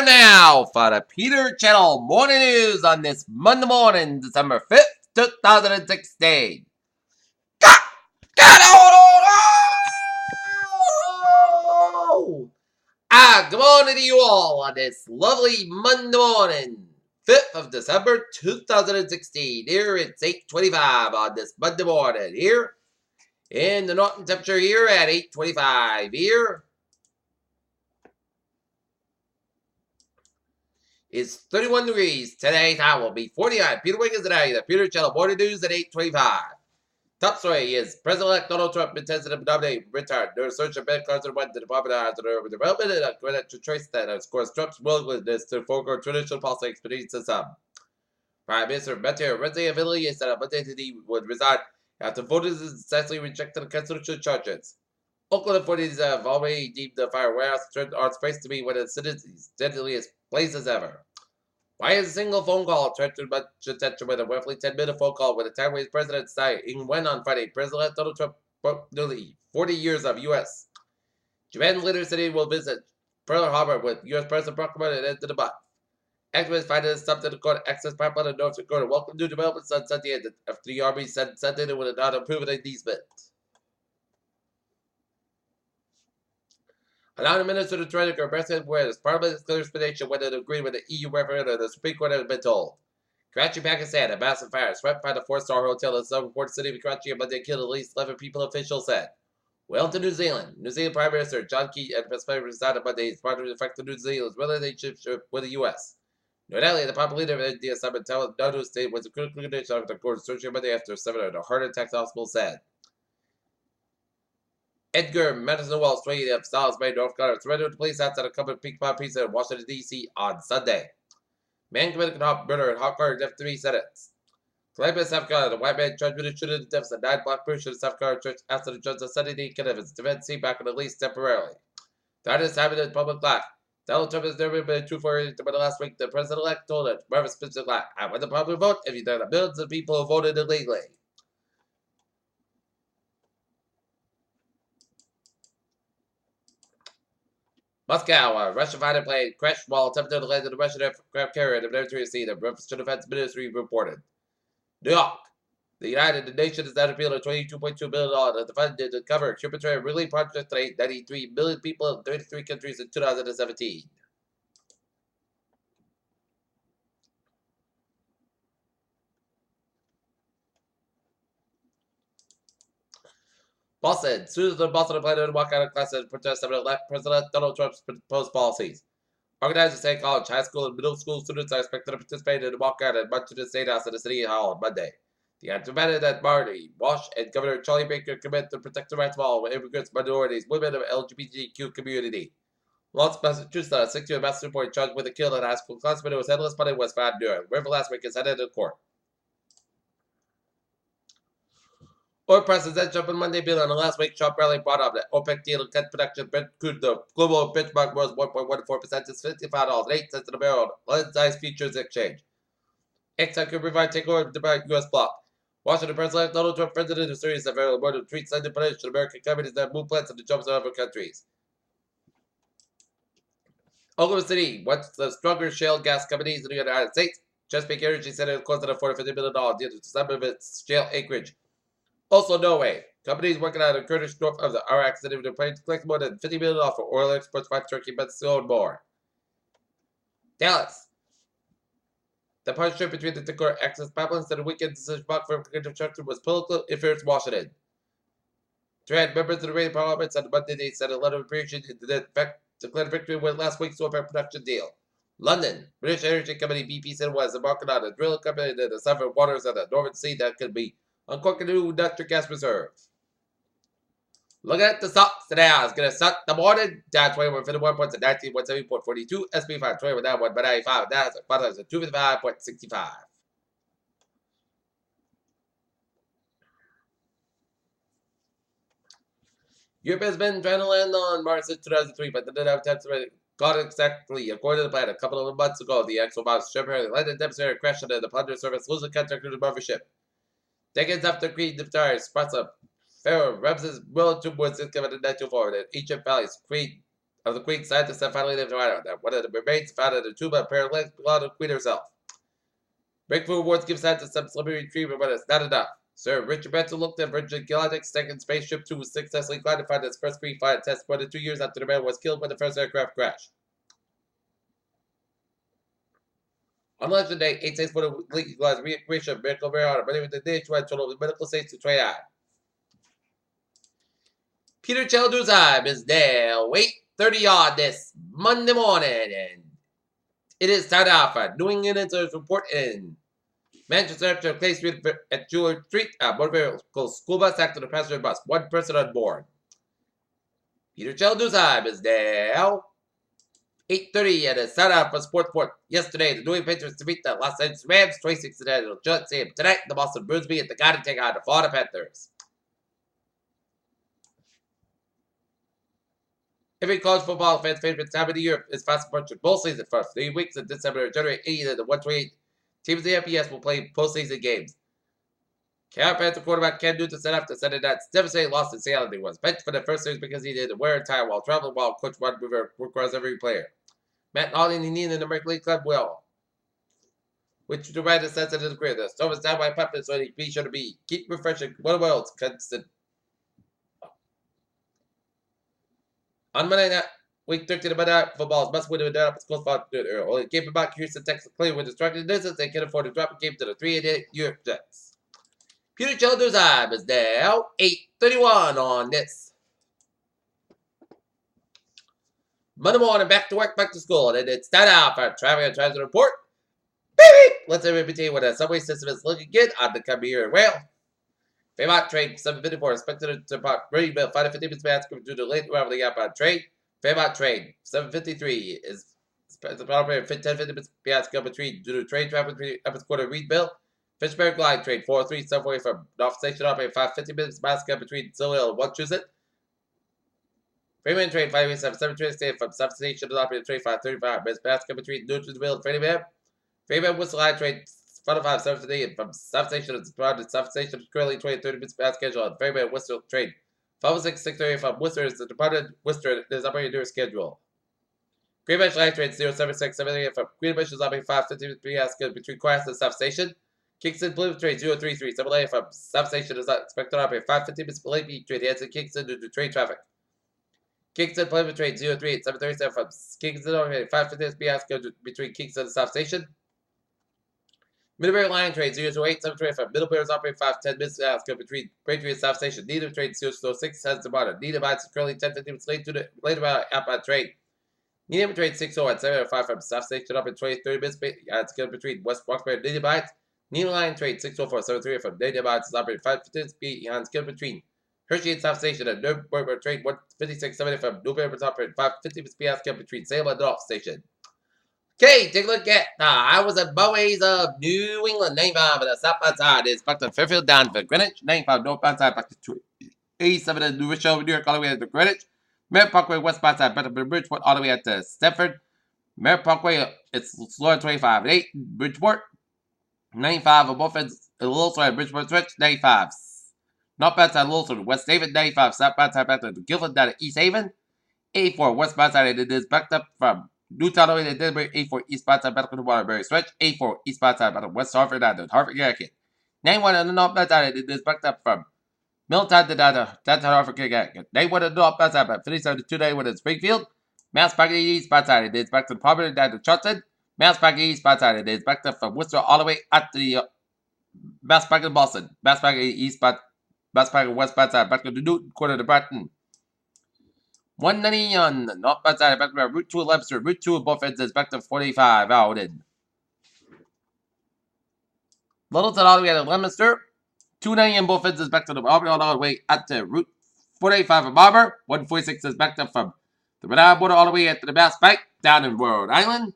Time now for the Peter Channel Morning News on this Monday morning, December 5th, 2016. Good morning to you all on this lovely Monday morning, 5th of December, 2016. Here it's 8:25 on this Monday morning. Here in the Northern temperature here at 8:25 here. It's 31 degrees. Today, time will be 49. Peter Wiggins today. The Peter Channel Morning News at 8:25. Top story is President-elect Donald Trump intends to nominate retired. Their search of Ben Carson went to the Department of Urban Development and credit to trace that as course Trump's willingness to forego traditional policy expeditions to some. Prime Minister Matteo Renzi of Italy said on Monday that he would resign after voters successfully rejected the constitutional charges. Oakland authorities have already deemed the fire warehouse turned on space to be one of the city's deadliest places as ever. Why is a single phone call attracted much attention with a roughly 10-minute phone call with a time when President died? When on Friday, President Donald Trump broke nearly 40 years of U.S. Japan later said he will visit Pearl Harbor with U.S. President Barack Obama at the end of the month. Activists fighting stopped the Dakota access pipeline in North Dakota welcome new developments on Sunday after the Army said Sunday it would not approve an easement. Allowing Minister to try to progress where his parliament's clear explanation whether to agree with the EU referendum the Supreme Court has been told. Karachi, Pakistan, a massive fire swept by the four-star hotel in the southern port city of Karachi on Monday killed at least 11 people, officials said. Wellington, New Zealand. New Zealand Prime Minister John Key and Vice President resigned on Monday as part of the effect of New Zealand's relationship with the U.S. New Delhi, the popular leader of India, Simon Nadu State was a critical condition of the court surgery Monday after 7 of the heart attack hospital said. Edgar Madison Wells, 20 of Styles Bay, North Carolina, surrendered to police outside a couple of Pink Pond Pizza in Washington, D.C. on Sunday. Man committed murder in hot car death 3 sentence. Columbia, South Carolina, the white man charged with the shooting the deaths of 9 black persons in the South Carolina church after the judge on Sunday day could have his defense seat back on the lease temporarily. During this time in the public life, Donald Trump has never been true for it, but last week the president-elect told it, Marvin Spencer, I won the popular vote if you done the millions of people who voted illegally. Moscow, a Russian fighter plane crashed while attempting to land in the Russian aircraft carrier in the Mediterranean Sea, the Russian Defense Ministry reported. New York. The United Nations has now appealed $22.2 billion to the fund to cover humanitarian relief projects to aid 93 million people in 33 countries in 2017. Boston. Students in Boston are planning to walk out of class and protest about President Donald Trump's proposed policies. Organizers say college, high school, and middle school students are expected to participate in the walkout at much of the State House and the City Hall on Monday. The act demanded that Marty Walsh and Governor Charlie Baker commit to protect the rights of all immigrants, minorities, women, and the LGBTQ community. Lawrence, Massachusetts, a 6-year Massachusetts boy charged with a kill at a high school classmate who was headless but was found during. River last week is headed to court. Oil prices edged up on Monday, bill on the last week sharp rally brought up that OPEC deal and cut production. The global benchmark rose 1.14% to $55.08 a barrel on Lens Futures Exchange. Exxon could provide takeover the U.S. bloc. Washington President Donald Trump president of series of very more than treats and punish American companies that move plants into jobs in other countries. Oklahoma City, once the stronger shale gas companies in the United States, Chesapeake Energy said it was close to $450 million due to some of its shale acreage. Also, Norway. Companies working out of Kurdish north of the Iraq said they plan to collect more than $50 million for oil exports by Turkey, but still more. Dallas. The partnership between the Dakota Access Pipeline and the Wiggins decision block for construction was political interference in Washington. 300 members of the Iranian parliament said Monday they sent a letter of appreciation that declared victory with last week's OPEC production deal. London. British energy company BP said it was embarking on a drilling company in the southern waters of the Northern Sea that could be uncorking a new natural gas reserve. Looking at the stocks today, I was going to start the morning. Dow 21.51 points at 19.70.42. SP 520 down 1.95. That's at 255.65. Europe has been trying to land on Mars since 2003, but they didn't have attempts to got exactly according to the plan. A couple of months ago, the actual Mars ship landed demonstrator crashed into the plunder service, losing contact with the mothership. Decades after Creed Niftar spots up Pharaoh Ramses Will towards this given the natural forward in ancient valleys. Creed of the Queen, scientists have finally lived around that one of the remains found in the tomb of paralegs belonged to the Queen herself. Breakthrough awards give scientists some celebrity treatment, but it's not enough. Sir Richard Benson looked at Virgin Galactic's second spaceship 2 was successfully classified its first pre-flight test more than 2 years after the man was killed when the first aircraft crashed. On election day, 8 states for the legalized recreation of medical marijuana, but even the nationwide total of medical states to 29. Peter Chelduzheim is there, 8:30 on this Monday morning, and it is time out for New England Insider's report in Manchester after Clay Street at Jewel Street. A motor vehicle school bus acted on a passenger bus, one person on board. Peter Chelduzheim is now 8:30 and it's time out for Sports Report. Yesterday, the New England Patriots defeat the Los Angeles Rams 26-0. Tonight, the Boston Bruins beat the Garden take on the Florida Panthers. Every college football fan's favorite time of the year is fast approaching bowl season. For 3 weeks in December, January 8th, and the 128 teams in the FBS will play postseason games. Carolina Panther quarterback Cam Newton set up to Sunday night's devastating loss in Seattle. He was benched for the first series because he did wear and tear while traveling, while Coach Ron River requires every player. Matt Nolan and Neen in the American League Club will, which provides a sense of his career. The storm is down by puppets, so be sure to keep refreshing. One world's constant. On Monday night, week 13 of Monday Night Football must win with that up its close fight. Only game about Houston, Texas, clear with destructive distance. They can afford to drop a game to the 3-8 New York Jets. Peter Chelduzheim is now 8:31 on this Monday morning. Back to work, back to school, and it's time out for Traffic and Transit Report. Baby, let's everybody what the subway system is looking good on the coming year. Well, Fairmont train 754 expected to depart Greenville 5 to 15 minutes past due to late arrival of the outbound train. Fairmont train 753 is operated 10-15 minutes past between due to train traffic between Upper Quarter Reedville. Fitchburg Line train 403 subway from North Station operated 5-15 minutes past between Silville and Wachusett. Freeman train 587 train station from South Station operated train 535 minutes past between Newtonville and Framingham. Freeman Whistle Line train 505 758 from South Station is departed. South Station is currently 20-30 minutes past schedule. And Freeman Worcester train 506 630 from Worcester is the departed Worcester is operating near schedule. Greenbush Line train 076 738 from Greenbush is operating 5:50 minutes past schedule between Quest and South Station. Kingston Blue train 033 708 from South Station is expected to operate 5:50 minutes late train heads to Kingston due to train traffic. Kingston Plymouth train 038 737 from Kingston operating 5:50 minutes past schedule between Kingston and South Station. Middlebury Line train 008 720 from Middlebury is operating 5-10 minutes between Braintree and South Station. Needham train 006 has departed. Needham is currently 10-15 minutes late to the late about outbound train. Needham train 601 705 from South Station up in 20-30 minutes between West Roxbury and Needham Heights. Needham Line train 604 738 from Needham Heights is operating 5-15 minutes behind between Hershey and South Station. And Newburgh train 156 70 from Newburgh is operating 5-50 minutes between Salem and North Station. Okay, take a look at the hours and Bowies of New England. 95 for the southbound side is back to Fairfield down to Greenwich. 95 northbound side back to 87 in New Rochelle, New York, all the way to Greenwich. Merritt Parkway westbound side back to Bridgeport, all the way out to Stepford. Merritt Parkway, it's slower 25 at 8 Bridgeport. 95 on both ends, a little slower at Bridgeport Stretch. 95 northbound side, a little slower West Haven. 95 southbound side back to Guilford down to East Haven. 84 westbound side, it is backed up from Newtown all the way to Denver. 84 eastbound side back to the Waterbury Stretch. 84 eastbound side back to West Hartford down to Hartford Connecticut. 91 on the northbound side, it is backed up from Middletown to downtown Hartford Connecticut. 91 on the northbound side, about 57 to 291 in Springfield. Mass back to the eastbound side, it is back to the Providence down to Charleston. Mass back to the eastbound side, it is backed up from Worcester all the way out to the Mass back to Boston. Mass back to the eastbound, Mass back to the westbound side, back to the Newton, quarter to Brighton. 190 on the northbound side, back to Route 2 Leicester. Route 2 of both ends is back to 45 out in Littleton all the way to Leominster. 290 on both ends is back to the Auburn all the way out to Route 485 of Barber. 146 is backed up from the Rhode Island border all the way at the Bass Bank down in Rhode Island.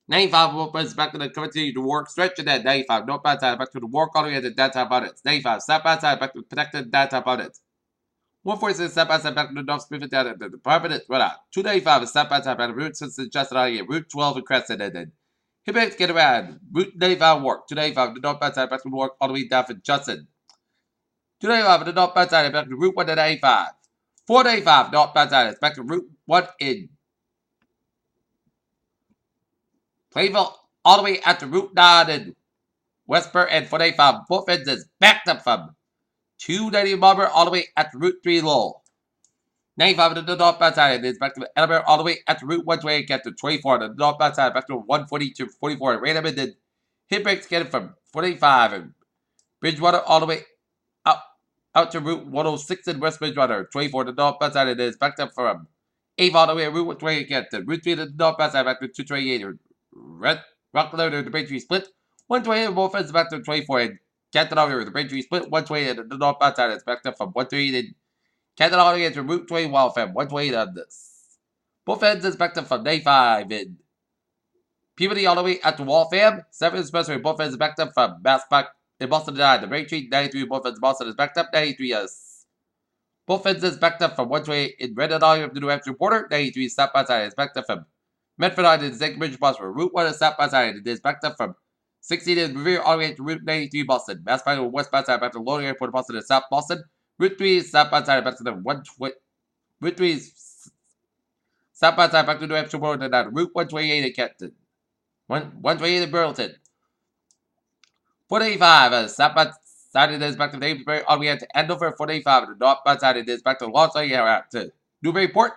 95 on both ends is back to the Coventry to Warwick stretch, and then 95 northbound side back to the Warwick all the way to downtown Providence. 95 southbound side back to the protected downtown Providence. 146 southbound side back to the North Smithfield down at the Providence, right out. 295 is southbound side back to Route 6 and Justin out here. Route 12 and Crescent, and then Hibbert get around. Route 95 Warwick. 295 the northbound side back to Warwick all the way down for Justin. 295 the northbound side back to Route 195. 485 northbound side expected Route 1 in Plainville, all the way out to Route 9 in Westport and 485. Both ends is backed up from 290 Marlboro all the way at Route 3 Lowell. 95 to the northbound side, and it's back to Edinburgh all the way at Route 128, get to 24 to the northbound side, back to 140 to 44. Random, and then hit brakes get it from 45 and Bridgewater all the way out to Route 106 in West Bridgewater. 24 to the northbound side, and it's backed up from Ave all the way at Route 128, get to Route 3 to the northbound side, back to 228. Rockler to the Braintree split. 128 both ends back to 24, and Canton all the way to the Braintree split. 128 to the northbound side, it's backed up from 138 and Canton all the way to Route 20 Wildfam, 128 on this. Both ends is backed up from 95 in Peabody all the way at the Waltham. 7 Expressway, both ends is backed up from Mass Park in Boston 9. The Braintree 93, both ends Boston is backed up. 93 yes. Both ends is backed up from 128 in Redden all the way up to New Hampshire border. 93 stop by side is backed up from Medford on the St. Bridge Bus for Route 1 is stop by side. It is backed up from 16 in Revere all the way to Route 93 Boston. Mass Park westbound side back to Loading Airport Boston and South Boston. Route 3 is southbound side back to the 120. Route 3 is southbound side back to New Hampshire border and Route 128 in Canton. 128 in Burlington. 485 southbound side it is back to Amesbury all the way to Andover. 485 the northbound side it is back to Los Angeles to Newburyport.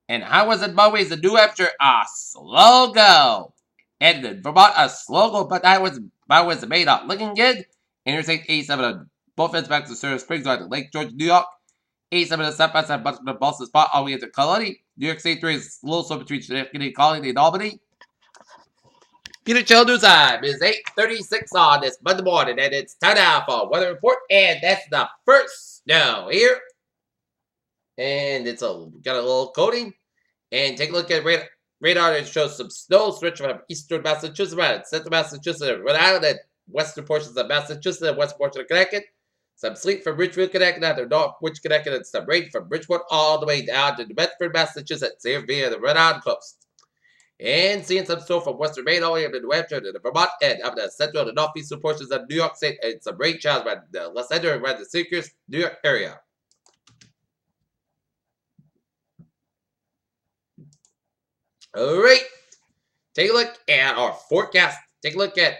And how was it always in New Hampshire? A slow go. And in Vermont, a slow go, but that was made up. Looking good. Interstate 87 on both ends back to Silver Springs on Lake George, New York. 87 is southbound side back to the Boston spot all the way into Colony. New York State 3 is a little slow between Schenectady, Colony, and Albany. Peter Chill News Time is 8:36 on this Monday morning, and it's time now for weather report, and that's the first snow here. And it's got a little coating. And take a look at radar. It shows some snow stretching from eastern Massachusetts around central Massachusetts, Rhode Island, and western portions of Massachusetts and western portion of Connecticut. Some sleet from Ridgefield, Connecticut, down to Northwich, Connecticut, and some rain from Bridgeport all the way down to New Bedford, Massachusetts, here via the Rhode Island coast. And seeing some snow from western Maine all the way up to New Hampshire to the Vermont and up to the central and northeastern portions of New York State, and some rain showers around the Los Angeles around the Syracuse, New York area. All right, take a look at our forecast. Take a look at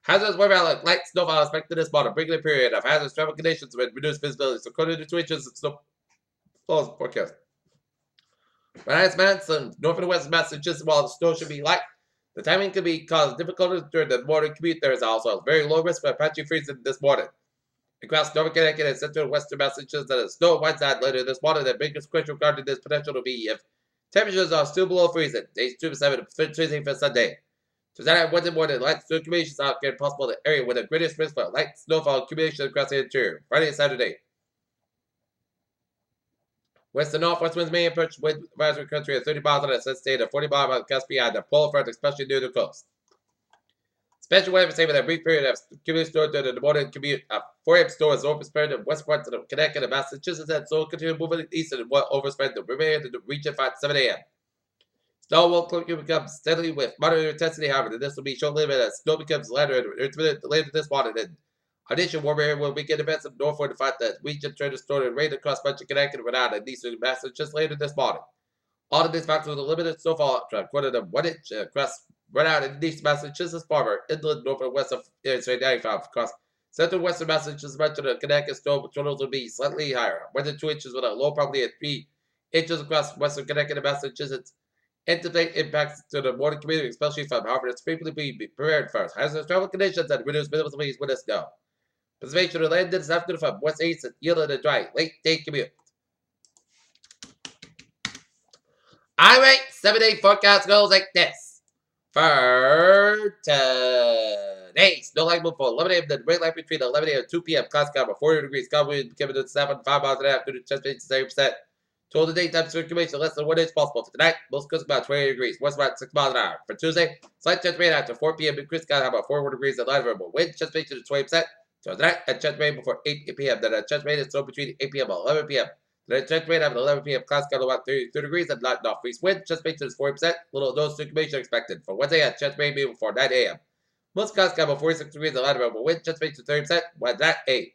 hazardous weather outlook. Light snowfall expected this morning. Bringing a period of hazardous travel conditions with reduced visibility. So according to the situations, it's snowfall forecast. But as some north and west Massachusetts, while the snow should be light, the timing could be cause difficulties during the morning commute. There is also a very low risk for patchy freezing this morning. Across northern Connecticut and central and western Massachusetts, there is snow on one side later this morning. The biggest question regarding this potential to be if temperatures are still below freezing. Days 2 to 7 Tuesday for Sunday. Tonight and Wednesday morning, light snow accumulations are possible in the area with the greatest risk for light snowfall accumulation across the interior. Friday and Saturday. West and northwest winds may approach wind advisory country at 30 miles an hour at state and 40 miles on the gust beyond the polar front, especially near the coast. Special weather saving a brief period of accumulated snow during the morning commute. 4 a.m. snow is overspread in west parts of Connecticut and Massachusetts, and so continue moving east and overspread the remainder of the region by 7 a.m. Snow will become steadily with moderate intensity, however, this will be short-lived as snow becomes lighter and intermittent later this morning. In addition, warmer air will begin events of northward to find the region turn to storm and rain across much of Connecticut, Rhode Island, and eastern Massachusetts later this morning. All of these factors will limited snowfall to a quarter to 1 inch across Rhode Island and east Massachusetts, farther, inland, north, and west of Interstate 95 across central western Massachusetts, much of the Connecticut snow totals will be slightly higher, 1 to 2 inches with a low probably at 3 inches across western Connecticut and Massachusetts. Anticipate impacts to the morning community, especially from Harvard. It's frequently be prepared for hazardous travel conditions and reduce minimal speeds with snow. Precipitation will land this afternoon from west east and yielding a dry late day commute. Alright, 7-day forecast goes like this. For today, snow likely for 11 a.m. Then rain likely between 11 a.m. and 2 p.m. Clouds cover 40 degrees. Cloud wind given to 7, 5 miles an hour through the chest range to 70%. Total daytime circulation less than 1 inch possible. For tonight, most coast about 20 degrees. West about 6 miles an hour. For Tuesday, slight chance rain after 4 p.m. Increased sky about 4 degrees and light variable wind. Chance range to 20%. So tonight, a chance rain before 8 p.m. Then a chance rain is still between 8 p.m. and 11 p.m. Then a chance rain after 11 p.m. Clouds got about 32 degrees and light northeast wind. Chance range is 40%. Little no circulation expected. For Wednesday, a chance rain before 9 a.m. Most clouds got about 46 degrees and light variable wind. Chance range to 30%. Wednesday, 8.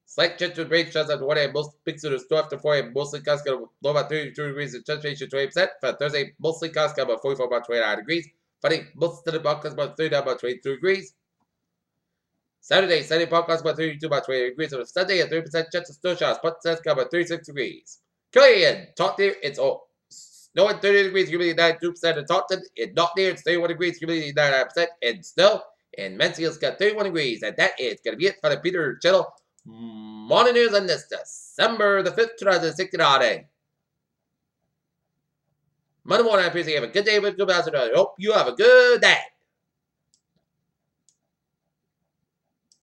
Slight chance with rain showers after 1 a.m. Most peaks to the store after 4 a.m. Mostly clouds going to low about 32 degrees and chance ratio 20%. For Thursday, mostly clouds going about 44, about 29 degrees. Friday, most of the podcast about 30 about 22 degrees. Saturday, sunny podcast about 32, about 20 degrees. On Sunday, a 30% chance of snow showers. But that's about 36 degrees. Killian, talk there, it's snow at 30 degrees, humidity 92%. In Taunton, it's not there, it's 31 degrees, humidity 99%. And snow in Mansfield's got 31 degrees. And that is going to be it for the Peter Channel Morning News on this December the 5th, 2016. Monday morning, I appreciate you have a good day with good I hope you have a good day.